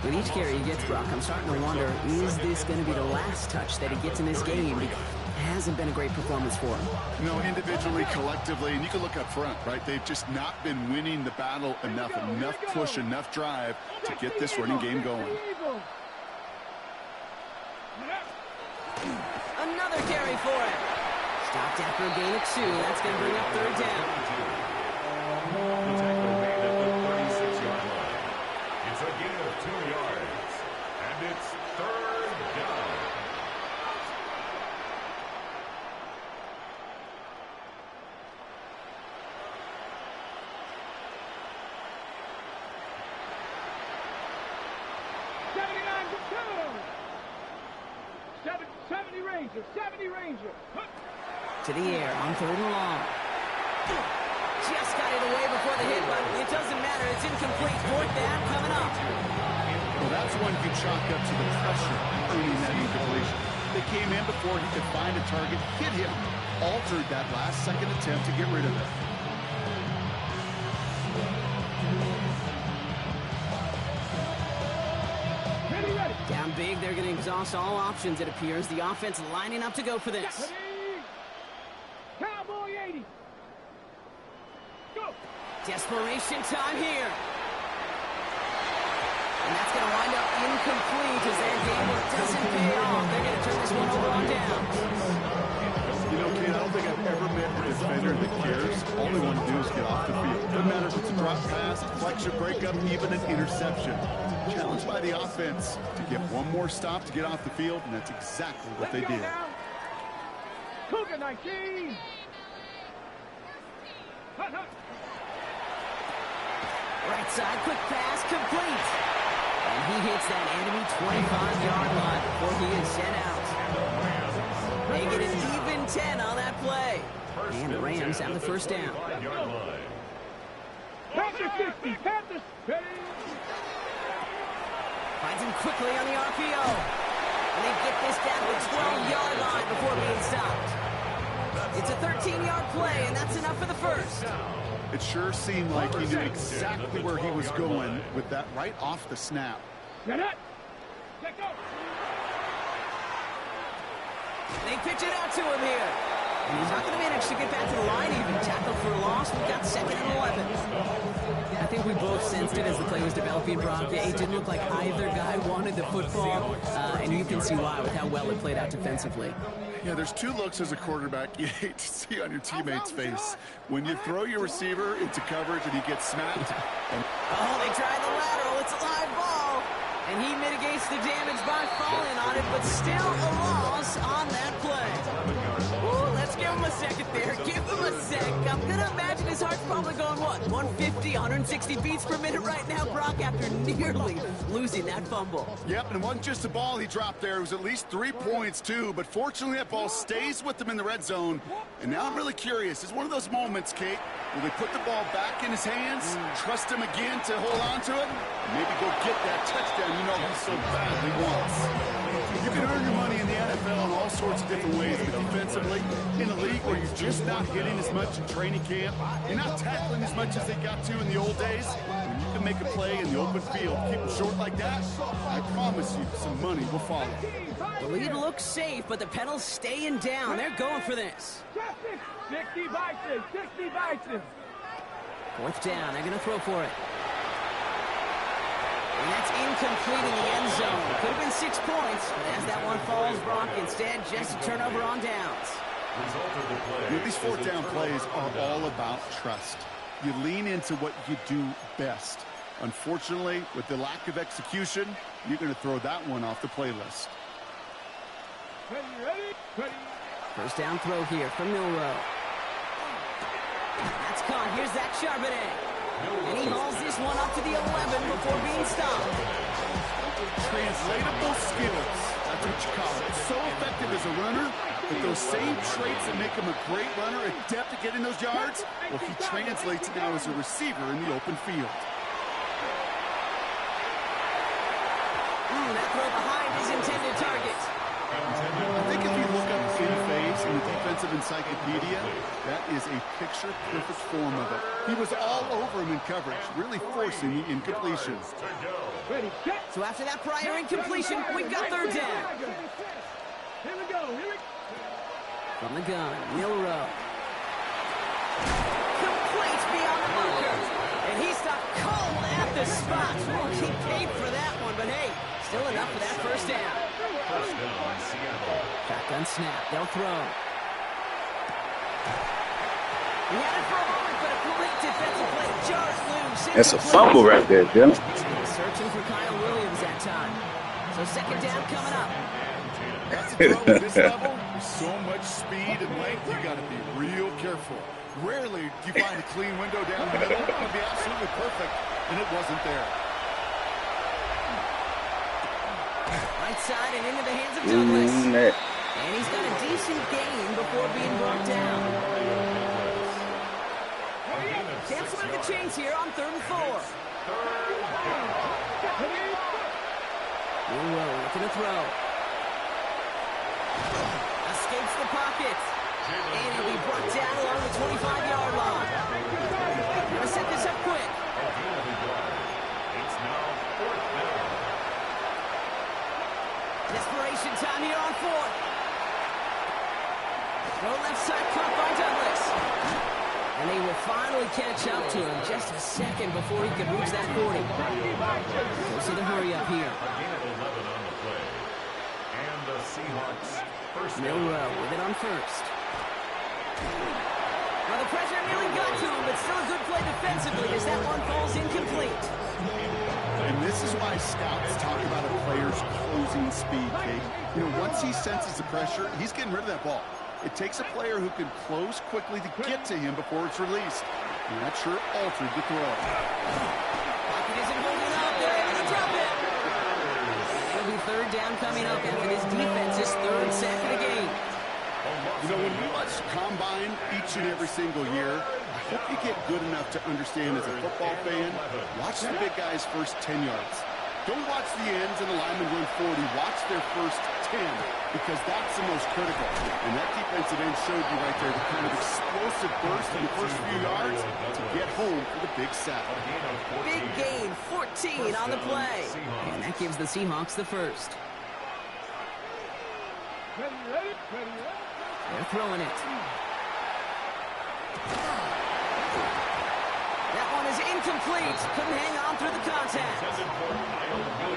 With each carry he gets, Brock, I'm starting to wonder, is this going to be the last touch that he gets in this game? It hasn't been a great performance for him. You know, individually, collectively, and you can look up front, right? They've just not been winning the battle enough push, enough drive to get this running game going. Another carry for him. Stopped after a gain of 2. That's going to bring up 3rd down. The tackle made at the 36-yard line. It's a gain of 2 yards. And it's 3rd down. To the air on 3rd and long. Just got it away before the hit, but it doesn't matter. It's incomplete. 4th down coming up. Well, that's one you chalk up to the pressure earning that incompletion. They came in before he could find a target, hit him, altered that last-second attempt to get rid of it. Down big, they're going to exhaust all options, it appears. The offense lining up to go for this. Cowboy 80. Go. Desperation time here. And that's going to wind up incomplete as their game work doesn't pay off. They're going to turn this one over on down. You know, Kate, I don't think I've ever met a defender that cares. All they want to do is get off the field. Doesn't matter if it's a drop pass, flex or breakup, even an interception. Challenged by the offense to get one more stop to get off the field, and that's exactly what they did. Cougar 19. Right side, quick pass, complete. And he hits that enemy 25-yard line before he is sent out. They get an even 10 on that play. And the Rams have the 1st down. Panthers 60. Panthers ready. Finds him quickly on the RPO. And they get this down to the 12-yard line before being stopped. It's a 13-yard play, and that's enough for the 1st. It sure seemed like he knew exactly where he was going with that right off the snap. Get it. Let go. They pitch it out to him here. And he's not going to manage to get back to the line even. Tackled for a loss. We've got 2nd and 11. I think we both sensed it as the play was developing, Brock. It didn't look like either guy wanted the football, and you can see why with how well it played out defensively. Yeah, there's 2 looks as a quarterback you hate to see on your teammate's face. When you throw your receiver into coverage and he gets smacked. Oh, they tried the lateral. It's a live ball. And he mitigates the damage by falling on it, but still a loss on that play. Ooh, let's give him a second there. Give him a sec. I'm going to imagine his heart's probably going, what, 150, 160 beats per minute right now, Brock, after nearly losing that fumble. Yep, and it wasn't just a ball he dropped there. It was at least 3 points, too. But fortunately, that ball stays with him in the red zone. And now I'm really curious. It's one of those moments, Kate, will they put the ball back in his hands, trust him again to hold on to it, and maybe go get that touchdown you know he so badly wants. You can earn your money in the NFL in all sorts of different ways, but defensively, in a league where you're just not hitting as much in training camp, you're not tackling as much as they got to in the old days, when you can make a play in the open field, keep them short like that, I promise you some money will follow. The lead looks safe, but the pedal's staying down. They're going for this. 60 Bison. 60 Bison. 4th down. They're going to throw for it. And that's incomplete in the end zone. Could have been 6 points, but as that one falls, Brock, instead just a turnover on downs. Result of the play. You know, these fourth down plays are all about trust. You lean into what you do best. Unfortunately, with the lack of execution, you're going to throw that one off the playlist. Ready. First down throw here from Milroe. That's caught. Here's that Charbonnet. And he hauls this one up to the 11 before being stopped. Translatable skills. That's what you call it. So effective as a runner, but those same traits that make him a great runner, adept at getting those yards, well, he translates now as a receiver in the open field. That throw behind his intended target. I think if you look up in phase in the defensive encyclopedia, that is a picture-perfect form of it. He was all over him in coverage, really forcing the incompletion. Ready, set. So after that prior incompletion, we've got third down. Here we go. From the gun, Milroe. Complete beyond the bunker. And he stopped cold at the spot. Well, he paid for that one, but hey, still enough for that first down. First down, Seattle. Shotgun snap. They'll throw. He had it for a moment, but a complete defensive play jars loose. That's a fumble right there, Jim. Searching for Kyle Williams that time. So second down coming up. That's a throw at this level. With so much speed and length, you got to be real careful. Rarely do you find a clean window down the middle. It would be absolutely perfect, and it wasn't there. Right side and into the hands of Douglas. And he's got a decent gain before being brought down. Chance to make a change here on 3rd and 4. Milroe looking to throw. Escapes the pocket. And he'll be brought down along the 25-yard line. Gonna set this up quick. It's now 4th down. Desperation time here on 4th. Throw left side caught by Douglas. And they will finally catch up to him just a second before he could reach that 40. We'll see the hurry up here. Again at 11 on the play. And the Seahawks first down. Milroe with it on first. Well, the pressure nearly got to him, but still a good play defensively as that one falls incomplete. And this is why scouts talk about a player's closing speed, Kate. You know, once he senses the pressure, he's getting rid of that ball. It takes a player who can close quickly to get to him before it's released. And that sure altered the throw. Pocket isn't holding up. They're able to drop it. It'll be third down coming up after this defense's third sack of the game. You know, when we watch Combine each and every single year, I hope you get good enough to understand as a football fan, watch the big guys' first 10 yards. Don't watch the ends and the linemen run 40. Watch their first 10 because that's the most critical. And that defensive end showed you right there the kind of explosive burst in the first few yards to get home for the big sack. Big gain, 14 on the play. And that gives the Seahawks the first. Ready. They're throwing it. That one is incomplete. Couldn't hang on through the contact.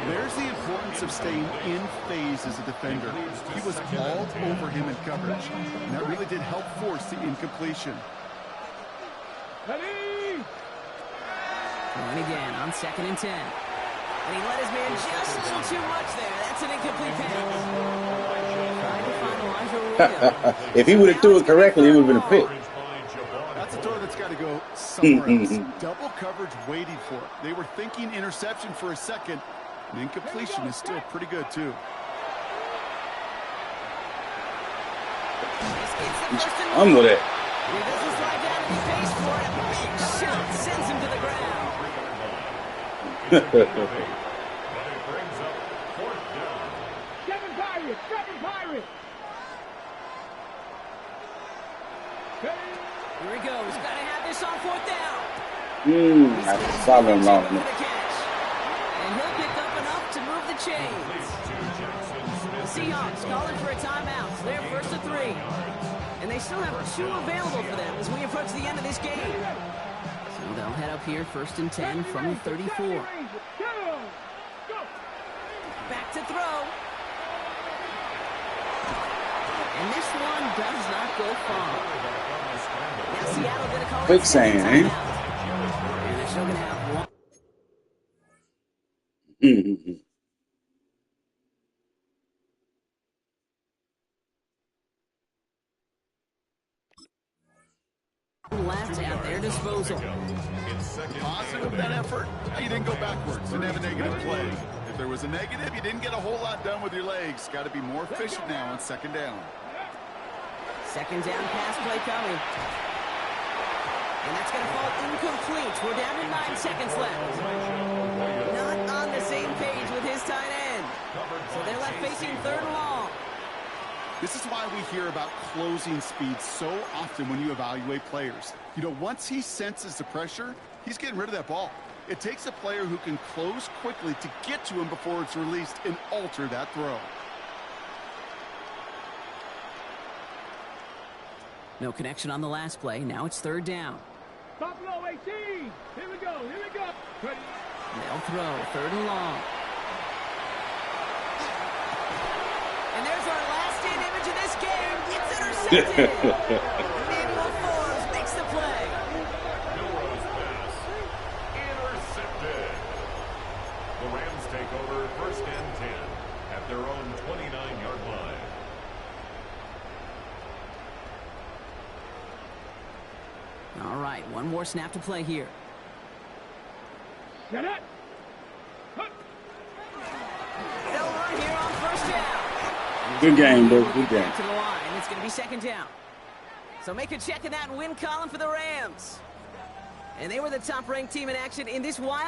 There's the importance of staying in phase as a defender. He was all over him in coverage, and that really did help force the incompletion. Ready. Throwing again on 2nd and 10. And he let his man just a little too much there. That's an incomplete pass. Trying to find Elijah Arroyo. If he would have threw it correctly, it would have been a pick. That's a throw that's got to go somewhere else. Double coverage waiting for it. They were thinking interception for a second. And incompletion is still pretty good, too. I'm with it. He doesn't slide down and he pays for it. A big shot sends him to the ground. But it brings up 4th down. Seven Pirates. Here he goes. Got to have this on 4th down. I saw them long And he'll pick up enough to move the chains. The Seahawks calling for a timeout. They're first to 3. And they still have 2 available for them as we approach the end of this game. So they'll head up here 1st and 10 from the 34. Back to throw. And this one does not go far. Now Seattle going to call it Quicksand, second eh? timeout. And they're still going to have one. Mm-hmm. Left at their disposal. Positive of that effort, you didn't go backwards. Didn't have a negative play. If there was a negative, you didn't get a whole lot done with your legs. Got to be more efficient now on second down. Second down pass play coming. And that's going to fall incomplete. We're down to 9 seconds left. Not on the same page with his tight end. So they're left facing third and long. This is why we hear about closing speed so often when you evaluate players. You know, once he senses the pressure, he's getting rid of that ball. It takes a player who can close quickly to get to him before it's released and alter that throw. No connection on the last play. Now it's third down. Buffalo 18. Here we go. Here we go. Ready. They'll throw third and long. And there's our last-in image of this game. It's intercepted. Emmanuel Forbes makes the play. Milrose pass. Intercepted. The Rams take over first and 10 at their own 29-yard line. All right, one more snap to play here. Set it. They'll run here on first down. Good game, bro. Good game. Back to the line. It's going to be second down. So make a check in that win column for the Rams. And they were the top-ranked team in action in this wild